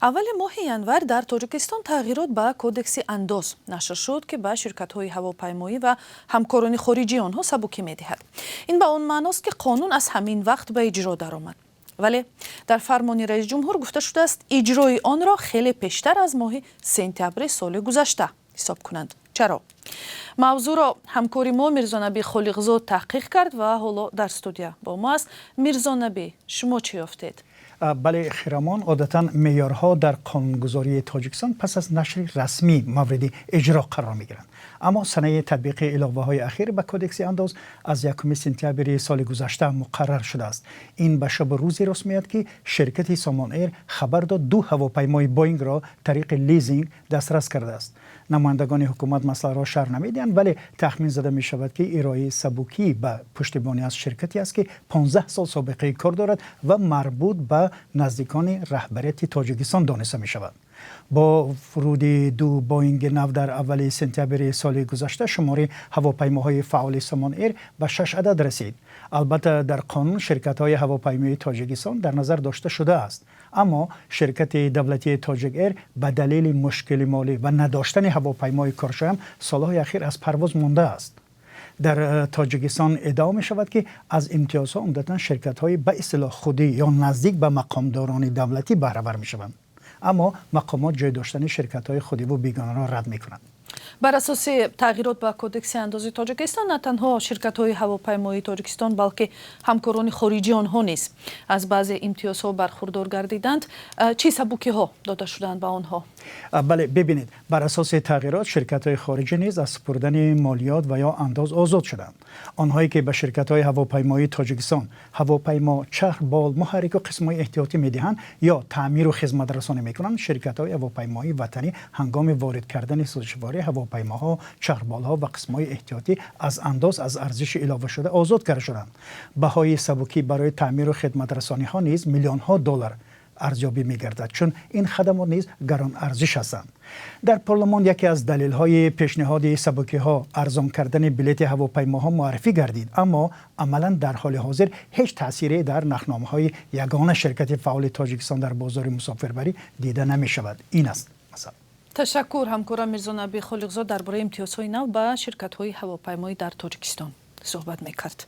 اول ماه январ در تاجیکستان تغییرات به کودکس انداز نشر شد که به شرکت‌های هواپیمایی و همکاران خارجی آنها سبکی می‌دهد. این به آن معناست که قانون از همین وقت به اجرا درآمد. ولی در فرمان رئیس جمهور گفته شده است اجرای آن را خیلی پیشتر از ماه سپتامبر سال گذشته حساب کنند. چرا؟ موضوع را همکاری ما میرزا نبی خالقزاد تحقیق کرد و حالا در استودیو با ما است. میرزا نبی، شما چی یافتید؟ بله خیرامان، عادتا معیارها در قانونگذاری تاجیکستان پس از نشر رسمی مورد اجرا قرار می گیرند. اما سنه تطبیق الافه های اخیر به کودکس انداز از 1 سپتامبر سال گذشته مقرر شده است. این به شب روزی راست میاد که شرکت سامان ایر خبر داد 2 هواپیمای بوینگ را طریق لیزینگ دسترس کرده است. نمایندگان حکومت مسئله را شرح نمیدهند، ولی تخمین زده می شود که ارائه سبوکی به پشتیبانی از شرکتی است که 15 سال سابقه کار دارد و مربوط به نزدیکان رهبریت تاجیکستان دانسته می شود. با ورود 2 بوینگ نو در اول سپتامبر سال گذشته شماره هواپیماهای فعال سامان ایر به 6 عدد رسید. البته در قانون شرکت‌های هواپیمایی تاجیکستان در نظر داشته شده است، اما شرکت دولتی تاجیک ایر به دلیل مشکل مالی و نداشتن هواپیمای کارشوی سالهای اخیر از پرواز مانده است. در تاجیکستان ادعا می شود که از امتیازها عمدتاً شرکت‌های به اصطلاح خودی یا نزدیک به مقامداران دولتی بهره ور می شوند، اما مقامات جای داشتن شرکت‌های خودی و بیگانه را رد می کنند. بر اساس تغییرات به کودکس انداز تاجیکستان نه تنها شرکت‌های هواپیمایی تاجیکستان بلکه همکاران خارجی آنها نیز از بعضی امتیازها برخوردار گردیدند. چه سبوکی‌ها داده شدند به آنها؟ بله ببینید، بر اساس تغییرات شرکت‌های خارجی نیز از سپردن مالیات و یا انداز آزاد شدند. آنهایی که به شرکت‌های هواپیمایی تاجیکستان هواپیما، چرخبال، محرک و قسم‌های احتیاطی می‌دهند یا تعمیر و خدمت رسانی می‌کنند، شرکت‌های هواپیمایی وطنی هنگام وارد کردن سوژواری هواپیماها، چرخبال‌ها و قسم‌های احتیاطی از انداز از ارزش اضافه شده آزاد کرده شدند. بهای سبوکی برای تعمیر و خدمت رسانی‌ها نیز میلیون‌ها دلار ارزیابی می‌گردد، چون این خدمات نیز گران ارزش هستند. در پارلمان یکی از دلایل پیشنهاد سبوکی‌ها ارزان کردن بلیط هواپیماها معرفی گردید، اما عملاً در حال حاضر هیچ تأثیری در نرخنامه‌های یگانه شرکت فعال تاجیکستان در بازار مسافربری دیده نمی‌شود. این است مثلا. تشکر همکارم میرزا نبی خالقزاد درباره امتیازهای نو به شرکت‌های هواپیمایی در تاجیکستان صحبت می‌کرد.